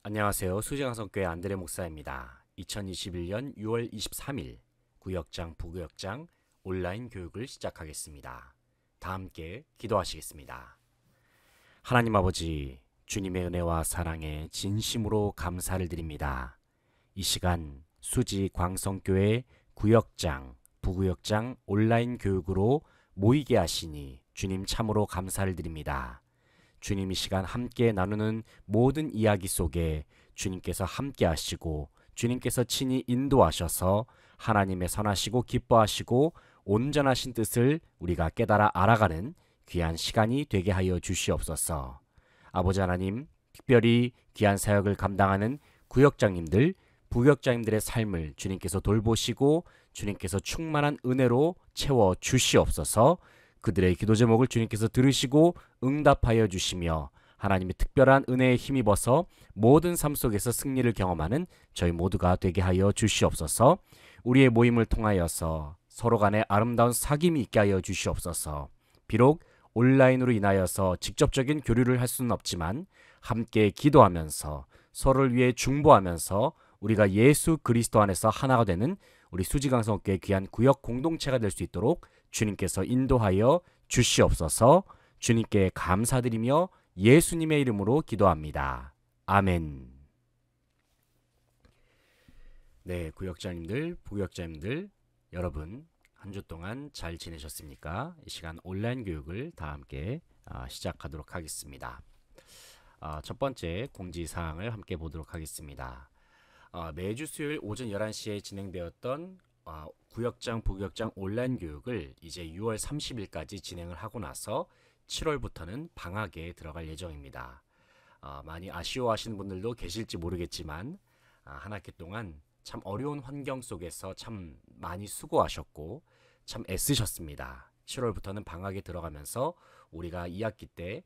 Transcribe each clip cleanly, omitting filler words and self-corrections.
안녕하세요. 수지강성교회 안드레 목사입니다. 2021년 6월 23일 구역장 부구역장 온라인 교육을 시작하겠습니다. 다 함께 기도하시겠습니다. 하나님 아버지, 주님의 은혜와 사랑에 진심으로 감사를 드립니다. 이 시간 수지 광성교회 구역장 부구역장 온라인 교육으로 모이게 하시니 주님 참으로 감사를 드립니다. 주님 이 시간 함께 나누는 모든 이야기 속에 주님께서 함께 하시고 주님께서 친히 인도하셔서 하나님의 선하시고 기뻐하시고 온전하신 뜻을 우리가 깨달아 알아가는 귀한 시간이 되게 하여 주시옵소서. 아버지 하나님, 특별히 귀한 사역을 감당하는 구역장님들, 부역장님들의 삶을 주님께서 돌보시고 주님께서 충만한 은혜로 채워 주시옵소서. 그들의 기도 제목을 주님께서 들으시고 응답하여 주시며 하나님의 특별한 은혜에 힘입어서 모든 삶 속에서 승리를 경험하는 저희 모두가 되게 하여 주시옵소서. 우리의 모임을 통하여서 서로 간에 아름다운 사귐이 있게 하여 주시옵소서. 비록 온라인으로 인하여서 직접적인 교류를 할 수는 없지만 함께 기도하면서 서로를 위해 중보하면서 우리가 예수 그리스도 안에서 하나가 되는 우리 수지강성교회 귀한 구역 공동체가 될 수 있도록 주님께서 인도하여 주시옵소서. 주님께 감사드리며 예수님의 이름으로 기도합니다. 아멘. 네, 구역자님들, 부역자님들 여러분 한 주 동안 잘 지내셨습니까? 이 시간 온라인 교육을 다 함께 시작하도록 하겠습니다. 첫 번째 공지사항을 함께 보도록 하겠습니다. 매주 수요일 오전 11시에 진행되었던 구역장 부구역장 온라인 교육을 이제 6월 30일까지 진행을 하고 나서 7월부터는 방학에 들어갈 예정입니다. 많이 아쉬워하시는 분들도 계실지 모르겠지만 한 학기 동안 참 어려운 환경 속에서 참 많이 수고하셨고 참 애쓰셨습니다. 7월부터는 방학에 들어가면서 우리가 2학기 때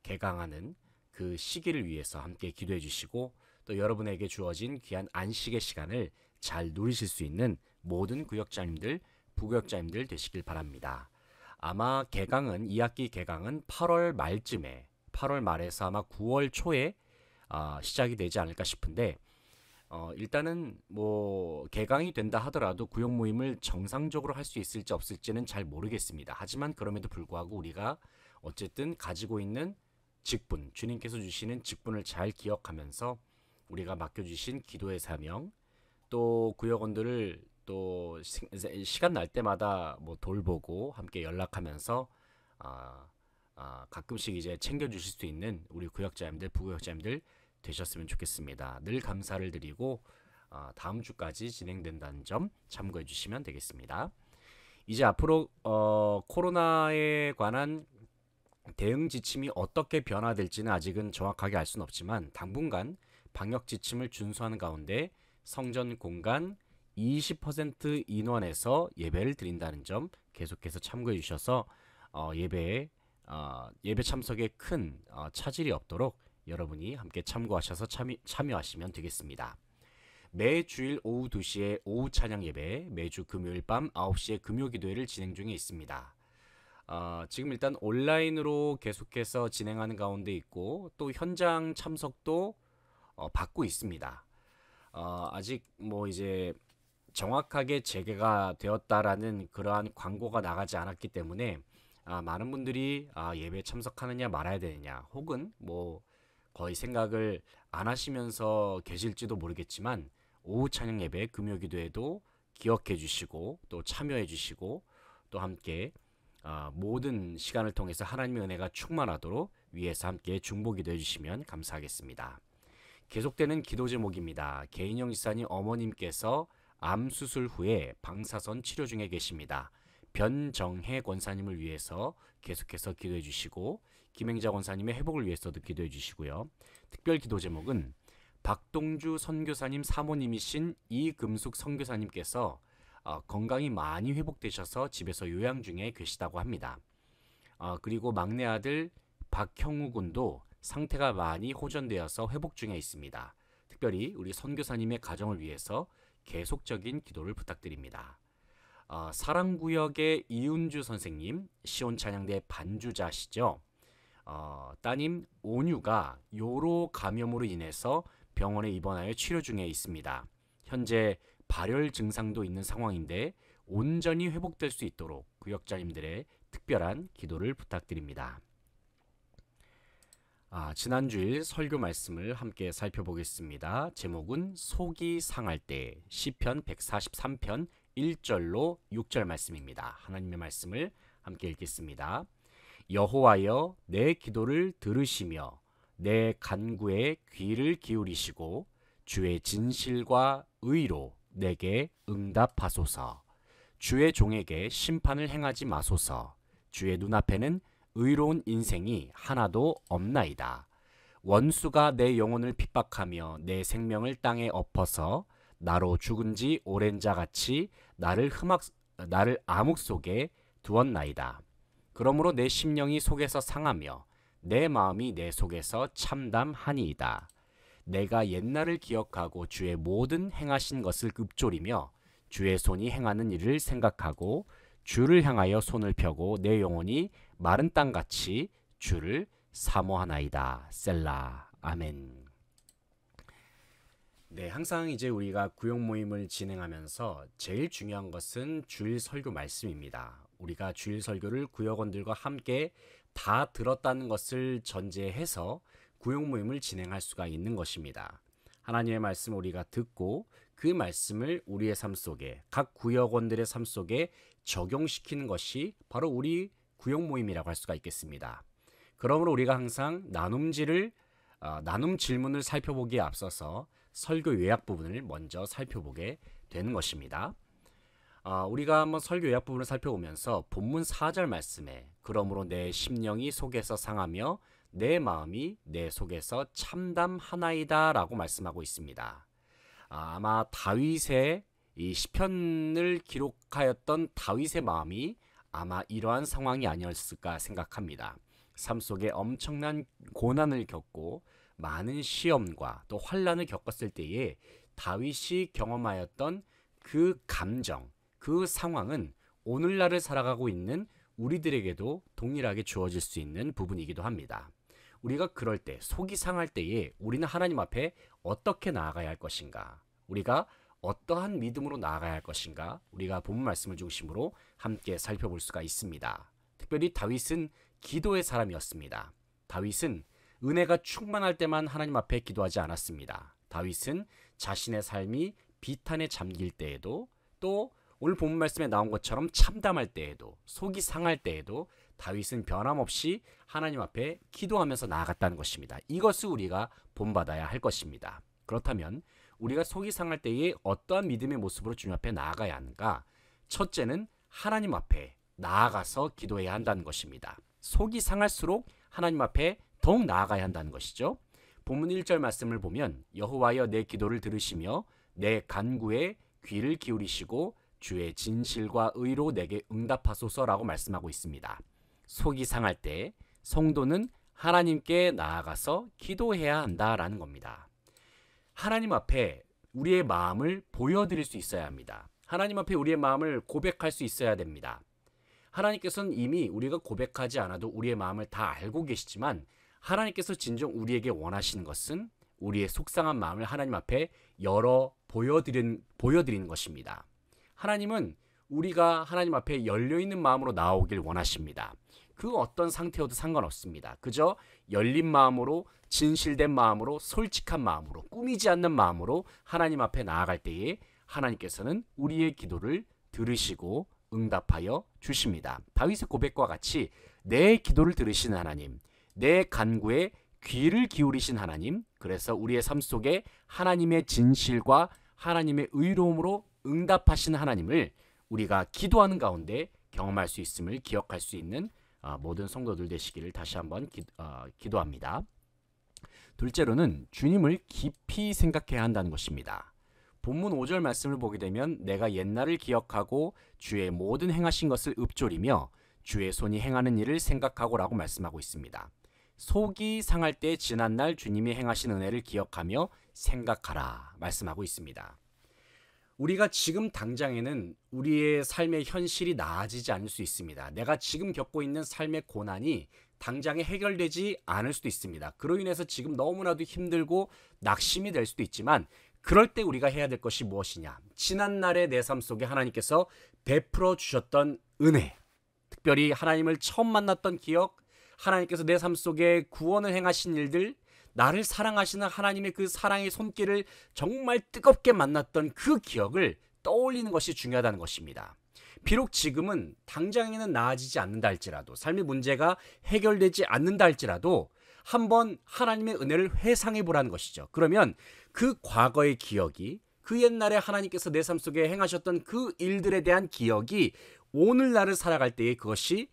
개강하는 그 시기를 위해서 함께 기도해 주시고 또 여러분에게 주어진 귀한 안식의 시간을 잘 누리실 수 있는 모든 구역자님들, 부구역자님들 되시길 바랍니다. 아마 개강은 2학기 개강은 8월 말쯤에 8월 말에서 아마 9월 초에 시작이 되지 않을까 싶은데 일단은 뭐 개강이 된다 하더라도 구역 모임을 정상적으로 할 수 있을지 없을지는 잘 모르겠습니다. 하지만 그럼에도 불구하고 우리가 어쨌든 가지고 있는 직분, 주님께서 주시는 직분을 잘 기억하면서 우리가 맡겨주신 기도의 사명, 또 구역원들을 또 시간 날 때마다 뭐 돌보고 함께 연락하면서 가끔씩 이제 챙겨주실 수 있는 우리 구역자님들, 부구역자님들 되셨으면 좋겠습니다. 늘 감사를 드리고 다음 주까지 진행된다는 점 참고해 주시면 되겠습니다. 이제 앞으로 코로나에 관한 대응 지침이 어떻게 변화될지는 아직은 정확하게 알 수는 없지만 당분간 방역 지침을 준수하는 가운데 성전 공간 20% 인원에서 예배를 드린다는 점 계속해서 참고해 주셔서 예배 참석에 큰 차질이 없도록 여러분이 함께 참고하셔서 참여하시면 되겠습니다. 매주일 오후 2시에 오후 찬양 예배, 매주 금요일 밤 9시에 금요 기도회를 진행 중에 있습니다. 지금 일단 온라인으로 계속해서 진행하는 가운데 있고 또 현장 참석도 받고 있습니다. 아직 뭐 이제 정확하게 재개가 되었다라는 그러한 광고가 나가지 않았기 때문에 많은 분들이 예배 참석하느냐 말아야 되느냐 혹은 뭐 거의 생각을 안 하시면서 계실지도 모르겠지만 오후 찬양 예배 금요 기도에도 기억해 주시고 또 참여해 주시고 또 함께 모든 시간을 통해서 하나님의 은혜가 충만하도록 위에서 함께 중보 기도해 주시면 감사하겠습니다. 계속되는 기도 제목입니다. 개인영 지사님 어머님께서 암 수술 후에 방사선 치료 중에 계십니다. 변정혜 권사님을 위해서 계속해서 기도해 주시고 김행자 권사님의 회복을 위해서도 기도해 주시고요. 특별 기도 제목은 박동주 선교사님 사모님이신 이금숙 선교사님께서 건강이 많이 회복되셔서 집에서 요양 중에 계시다고 합니다. 그리고 막내 아들 박형우 군도 상태가 많이 호전되어서 회복 중에 있습니다. 특별히 우리 선교사님의 가정을 위해서 계속적인 기도를 부탁드립니다. 사랑구역의 이은주 선생님, 시온찬양대 반주자시죠. 따님 온유가 요로 감염으로 인해서 병원에 입원하여 치료 중에 있습니다. 현재 발열 증상도 있는 상황인데 온전히 회복될 수 있도록 구역자님들의 특별한 기도를 부탁드립니다. 지난주일 설교 말씀을 함께 살펴보겠습니다. 제목은 속이 상할 때, 시편 143편 1절로 6절 말씀입니다. 하나님의 말씀을 함께 읽겠습니다. 여호와여, 내 기도를 들으시며 내 간구에 귀를 기울이시고 주의 진실과 의로 내게 응답하소서. 주의 종에게 심판을 행하지 마소서. 주의 눈앞에는 의로운 인생이 하나도 없나이다. 원수가 내 영혼을 핍박하며 내 생명을 땅에 엎어서 나로 죽은 지 오랜 자 같이 나를 암흑 속에 두었나이다. 그러므로 내 심령이 속에서 상하며 내 마음이 내 속에서 참담하니이다. 내가 옛날을 기억하고 주의 모든 행하신 것을 읊조리며 주의 손이 행하는 일을 생각하고 주를 향하여 손을 펴고 내 영혼이 마른 땅같이 주를 사모하나이다. 셀라. 아멘. 네, 항상 이제 우리가 구역 모임을 진행하면서 제일 중요한 것은 주일 설교 말씀입니다. 우리가 주일 설교를 구역원들과 함께 다 들었다는 것을 전제해서 구역 모임을 진행할 수가 있는 것입니다. 하나님의 말씀을 우리가 듣고 그 말씀을 우리의 삶 속에, 각 구역원들의 삶 속에 적용시키는 것이 바로 우리 구역 모임이라고 할 수가 있겠습니다. 그러므로 우리가 항상 나눔 질문을 살펴보기에 앞서서 설교 요약 부분을 먼저 살펴보게 되는 것입니다. 우리가 한번 설교 요약 부분을 살펴보면서 본문 4절 말씀에 그러므로 내 심령이 속에서 상하며 내 마음이 내 속에서 참담하나이다 라고 말씀하고 있습니다. 아마 다윗의 이 시편을 기록하였던 다윗의 마음이 아마 이러한 상황이 아니었을까 생각합니다. 삶 속에 엄청난 고난을 겪고 많은 시험과 또 환난을 겪었을 때에 다윗이 경험하였던 그 감정, 그 상황은 오늘날을 살아가고 있는 우리들에게도 동일하게 주어질 수 있는 부분이기도 합니다. 우리가 그럴 때, 속이 상할 때에 우리는 하나님 앞에 어떻게 나아가야 할 것인가? 우리가 어떠한 믿음으로 나아가야 할 것인가? 우리가 본문 말씀을 중심으로 함께 살펴볼 수가 있습니다. 특별히 다윗은 기도의 사람이었습니다. 다윗은 은혜가 충만할 때만 하나님 앞에 기도하지 않았습니다. 다윗은 자신의 삶이 비탄에 잠길 때에도 또 오늘 본문 말씀에 나온 것처럼 참담할 때에도 속이 상할 때에도 다윗은 변함없이 하나님 앞에 기도하면서 나아갔다는 것입니다. 이것을 우리가 본받아야 할 것입니다. 그렇다면 우리가 속이 상할 때에 어떠한 믿음의 모습으로 주님 앞에 나아가야 하는가? 첫째는 하나님 앞에 나아가서 기도해야 한다는 것입니다. 속이 상할수록 하나님 앞에 더욱 나아가야 한다는 것이죠. 본문 1절 말씀을 보면 여호와여 내 기도를 들으시며 내 간구에 귀를 기울이시고 주의 진실과 의로 내게 응답하소서라고 말씀하고 있습니다. 속이 상할 때 성도는 하나님께 나아가서 기도해야 한다라는 겁니다. 하나님 앞에 우리의 마음을 보여드릴 수 있어야 합니다. 하나님 앞에 우리의 마음을 고백할 수 있어야 됩니다. 하나님께서는 이미 우리가 고백하지 않아도 우리의 마음을 다 알고 계시지만 하나님께서 진정 우리에게 원하시는 것은 우리의 속상한 마음을 하나님 앞에 열어 보여드리는 것입니다. 하나님은 우리가 하나님 앞에 열려있는 마음으로 나오길 원하십니다. 그 어떤 상태여도 상관없습니다. 그저 열린 마음으로, 진실된 마음으로, 솔직한 마음으로, 꾸미지 않는 마음으로 하나님 앞에 나아갈 때에 하나님께서는 우리의 기도를 들으시고 응답하여 주십니다. 다윗의 고백과 같이 내 기도를 들으시는 하나님, 내 간구에 귀를 기울이신 하나님, 그래서 우리의 삶 속에 하나님의 진실과 하나님의 의로움으로 응답하시는 하나님을 우리가 기도하는 가운데 경험할 수 있음을 기억할 수 있는 모든 성도들 되시기를 다시 한번 기도합니다. 둘째로는 주님을 깊이 생각해야 한다는 것입니다. 본문 5절 말씀을 보게 되면 내가 옛날을 기억하고 주의 모든 행하신 것을 읊조리며 주의 손이 행하는 일을 생각하고 라고 말씀하고 있습니다. 속이 상할 때 지난날 주님이 행하신 은혜를 기억하며 생각하라 말씀하고 있습니다. 우리가 지금 당장에는 우리의 삶의 현실이 나아지지 않을 수 있습니다. 내가 지금 겪고 있는 삶의 고난이 당장에 해결되지 않을 수도 있습니다. 그로 인해서 지금 너무나도 힘들고 낙심이 될 수도 있지만 그럴 때 우리가 해야 될 것이 무엇이냐? 지난날의 내 삶 속에 하나님께서 베풀어 주셨던 은혜, 특별히 하나님을 처음 만났던 기억, 하나님께서 내 삶 속에 구원을 행하신 일들, 나를 사랑하시는 하나님의 그 사랑의 손길을 정말 뜨겁게 만났던 그 기억을 떠올리는 것이 중요하다는 것입니다. 비록 지금은 당장에는 나아지지 않는다 할지라도, 삶의 문제가 해결되지 않는다 할지라도 한번 하나님의 은혜를 회상해 보라는 것이죠. 그러면 그 과거의 기억이, 그 옛날에 하나님께서 내 삶 속에 행하셨던 그 일들에 대한 기억이 오늘날을 살아갈 때에 그것이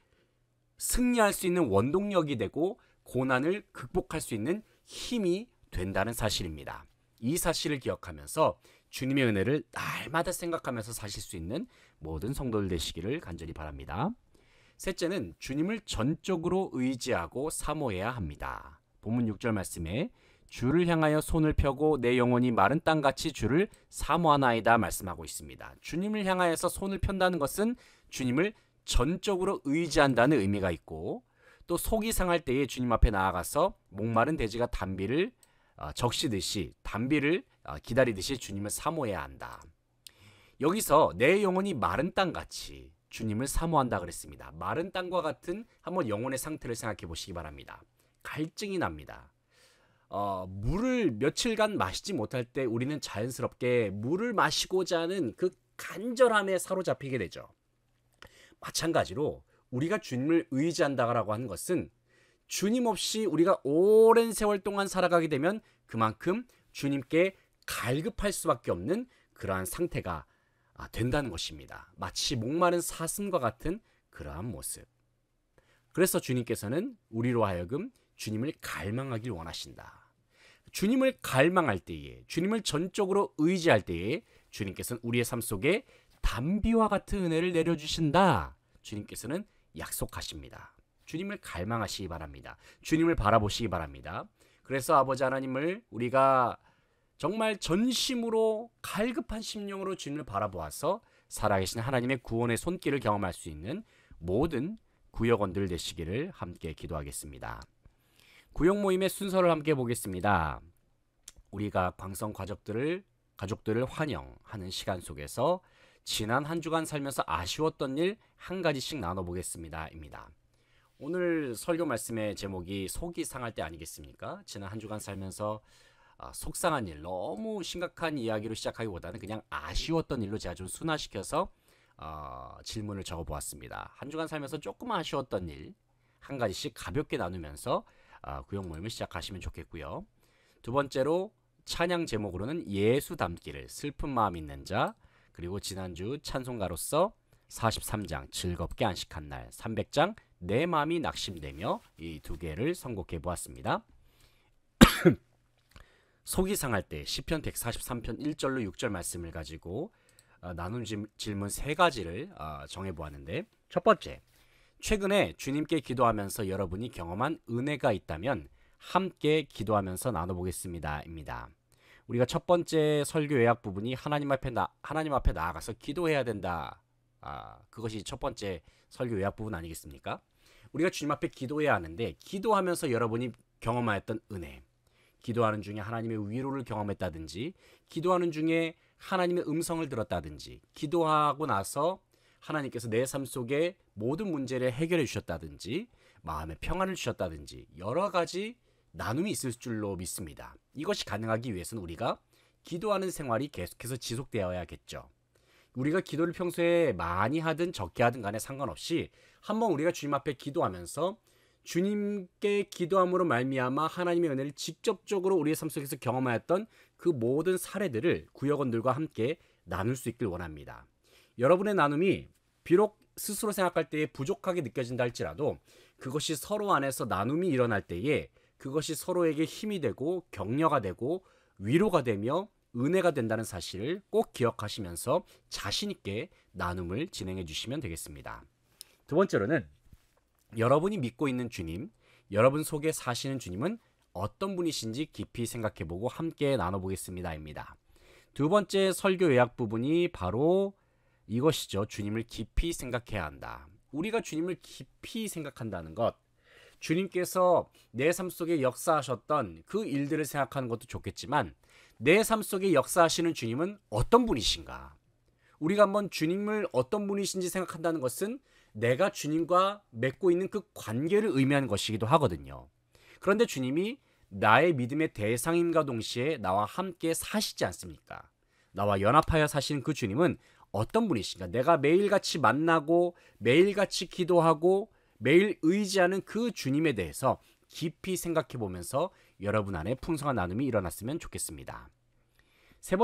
승리할 수 있는 원동력이 되고 고난을 극복할 수 있는 힘이 된다는 사실입니다. 이 사실을 기억하면서 주님의 은혜를 날마다 생각하면서 사실 수 있는 모든 성도들 되시기를 간절히 바랍니다. 셋째는 주님을 전적으로 의지하고 사모해야 합니다. 본문 6절 말씀에 주를 향하여 손을 펴고 내 영혼이 마른 땅같이 주를 사모하나이다 말씀하고 있습니다. 주님을 향하여서 손을 편다는 것은 주님을 전적으로 의지한다는 의미가 있고, 또 속이 상할 때에 주님 앞에 나아가서 목마른 돼지가 단비를 적시듯이 단비를 기다리듯이 주님을 사모해야 한다. 여기서 내 영혼이 마른 땅같이 주님을 사모한다 그랬습니다. 마른 땅과 같은 한번 영혼의 상태를 생각해 보시기 바랍니다. 갈증이 납니다. 물을 며칠간 마시지 못할 때 우리는 자연스럽게 물을 마시고자 하는 그 간절함에 사로잡히게 되죠. 마찬가지로 우리가 주님을 의지한다라고 하는 것은 주님 없이 우리가 오랜 세월 동안 살아가게 되면 그만큼 주님께 갈급할 수밖에 없는 그러한 상태가 된다는 것입니다. 마치 목마른 사슴과 같은 그러한 모습. 그래서 주님께서는 우리로 하여금 주님을 갈망하길 원하신다. 주님을 갈망할 때에, 주님을 전적으로 의지할 때에 주님께서는 우리의 삶 속에 단비와 같은 은혜를 내려주신다. 주님께서는 약속하십니다. 주님을 갈망하시기 바랍니다. 주님을 바라보시기 바랍니다. 그래서 아버지 하나님을 우리가 정말 전심으로 갈급한 심령으로 주님을 바라보아서 살아계신 하나님의 구원의 손길을 경험할 수 있는 모든 구역원들 되시기를 함께 기도하겠습니다. 구역 모임의 순서를 함께 보겠습니다. 우리가 광성 가족들을 환영하는 시간 속에서 지난 한 주간 살면서 아쉬웠던 일 한 가지씩 나눠보겠습니다. 입니다. 오늘 설교 말씀의 제목이 속이 상할 때 아니겠습니까? 지난 한 주간 살면서 속상한 일, 너무 심각한 이야기로 시작하기보다는 그냥 아쉬웠던 일로 제가 좀 순화시켜서 질문을 적어보았습니다. 한 주간 살면서 조금 아쉬웠던 일 한 가지씩 가볍게 나누면서 구역 모임을 시작하시면 좋겠고요. 두 번째로 찬양 제목으로는 예수 닮기를, 슬픈 마음 있는 자, 그리고 지난주 찬송가로서 43장 즐겁게 안식한 날, 300장 내 마음이 낙심되며, 이 두 개를 선곡해 보았습니다. 속이 상할 때 시편 143편 1절로 6절 말씀을 가지고 나눈 질문 세 가지를 정해 보았는데, 첫 번째, 최근에 주님께 기도하면서 여러분이 경험한 은혜가 있다면 함께 기도하면서 나눠보겠습니다. 입니다. 우리가 첫 번째 설교 요약 부분이 하나님 앞에 나아가서 기도해야 된다. 그것이 첫 번째 설교 요약 부분 아니겠습니까? 우리가 주님 앞에 기도해야 하는데, 기도하면서 여러분이 경험하였던 은혜, 기도하는 중에 하나님의 위로를 경험했다든지, 기도하는 중에 하나님의 음성을 들었다든지, 기도하고 나서 하나님께서 내 삶 속에 모든 문제를 해결해 주셨다든지, 마음의 평안을 주셨다든지, 여러 가지 나눔이 있을 줄로 믿습니다. 이것이 가능하기 위해서는 우리가 기도하는 생활이 계속해서 지속되어야겠죠. 우리가 기도를 평소에 많이 하든 적게 하든 간에 상관없이 한번 우리가 주님 앞에 기도하면서 주님께 기도함으로 말미암아 하나님의 은혜를 직접적으로 우리의 삶 속에서 경험하였던 그 모든 사례들을 구역원들과 함께 나눌 수 있길 원합니다. 여러분의 나눔이 비록 스스로 생각할 때에 부족하게 느껴진다 할지라도 그것이 서로 안에서 나눔이 일어날 때에 그것이 서로에게 힘이 되고 격려가 되고 위로가 되며 은혜가 된다는 사실을 꼭 기억하시면서 자신 있게 나눔을 진행해 주시면 되겠습니다. 두 번째로는 여러분이 믿고 있는 주님, 여러분 속에 사시는 주님은 어떤 분이신지 깊이 생각해보고 함께 나눠보겠습니다. 입니다. 두 번째 설교 요약 부분이 바로 이것이죠. 주님을 깊이 생각해야 한다. 우리가 주님을 깊이 생각한다는 것, 주님께서 내 삶 속에 역사하셨던 그 일들을 생각하는 것도 좋겠지만 내 삶 속에 역사하시는 주님은 어떤 분이신가? 우리가 한번 주님을 어떤 분이신지 생각한다는 것은 내가 주님과 맺고 있는 그 관계를 의미하는 것이기도 하거든요. 그런데 주님이 나의 믿음의 대상임과 동시에 나와 함께 사시지 않습니까? 나와 연합하여 사시는 그 주님은 어떤 분이신가? 내가 매일같이 만나고 매일같이 기도하고 매일 의지하는 그 주님에 대해서 깊이 생각해 보면서 여러분 안에 풍성한 나눔이 일어났으면 좋겠습니다. 세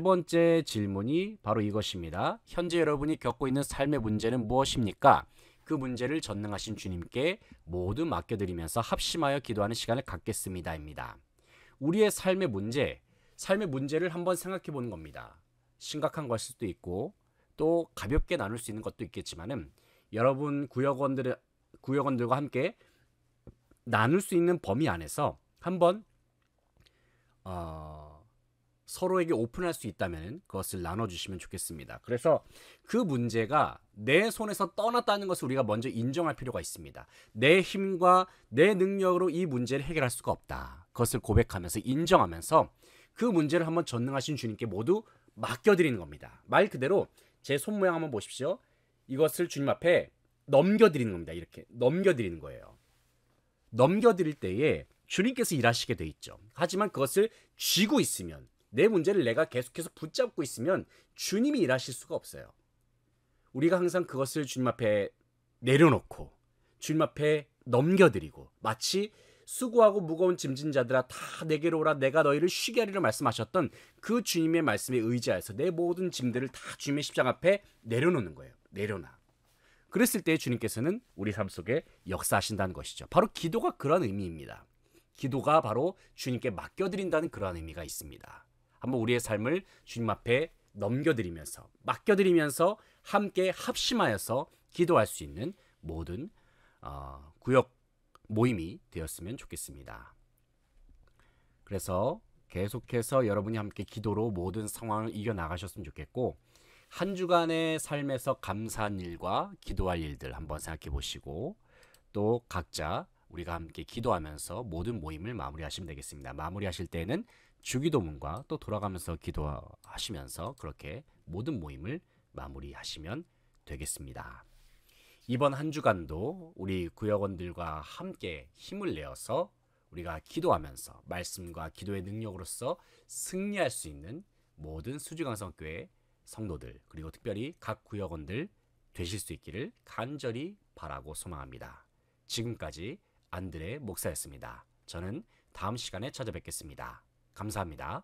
번째 질문이 바로 이것입니다. 현재 여러분이 겪고 있는 삶의 문제는 무엇입니까? 그 문제를 전능하신 주님께 모두 맡겨드리면서 합심하여 기도하는 시간을 갖겠습니다입니다. 우리의 삶의 문제를 한번 생각해 보는 겁니다. 심각한 것일 수도 있고 또 가볍게 나눌 수 있는 것도 있겠지만은 여러분 구역원들과 함께 나눌 수 있는 범위 안에서 한번 서로에게 오픈할 수 있다면 그것을 나눠주시면 좋겠습니다. 그래서 그 문제가 내 손에서 떠났다는 것을 우리가 먼저 인정할 필요가 있습니다. 내 힘과 내 능력으로 이 문제를 해결할 수가 없다. 그것을 고백하면서 인정하면서 그 문제를 한번 전능하신 주님께 모두 맡겨드리는 겁니다. 말 그대로 제 손 모양 한번 보십시오. 이것을 주님 앞에 넘겨드리는 겁니다. 이렇게 넘겨드리는 거예요. 넘겨드릴 때에 주님께서 일하시게 돼 있죠. 하지만 그것을 쥐고 있으면 내 문제를 내가 계속해서 붙잡고 있으면 주님이 일하실 수가 없어요. 우리가 항상 그것을 주님 앞에 내려놓고 주님 앞에 넘겨드리고 마치 수고하고 무거운 짐진 자들아 다 내게로 오라 내가 너희를 쉬게 하리라 말씀하셨던 그 주님의 말씀에 의지하여서 내 모든 짐들을 다 주님의 십자가 앞에 내려놓는 거예요. 내려놔. 그랬을 때 주님께서는 우리 삶 속에 역사하신다는 것이죠. 바로 기도가 그런 의미입니다. 기도가 바로 주님께 맡겨드린다는 그러한 의미가 있습니다. 한번 우리의 삶을 주님 앞에 넘겨드리면서 맡겨드리면서 함께 합심하여서 기도할 수 있는 모든 구역 모임이 되었으면 좋겠습니다. 그래서 계속해서 여러분이 함께 기도로 모든 상황을 이겨나가셨으면 좋겠고 한 주간의 삶에서 감사한 일과 기도할 일들 한번 생각해 보시고 또 각자 우리가 함께 기도하면서 모든 모임을 마무리하시면 되겠습니다. 마무리하실 때는 주기도문과 또 돌아가면서 기도하시면서 그렇게 모든 모임을 마무리하시면 되겠습니다. 이번 한 주간도 우리 구역원들과 함께 힘을 내어서 우리가 기도하면서 말씀과 기도의 능력으로서 승리할 수 있는 모든 수지강성교회 성도들 그리고 특별히 각 구역원들 되실 수 있기를 간절히 바라고 소망합니다. 지금까지 안드레 목사였습니다. 저는 다음 시간에 찾아뵙겠습니다. 감사합니다.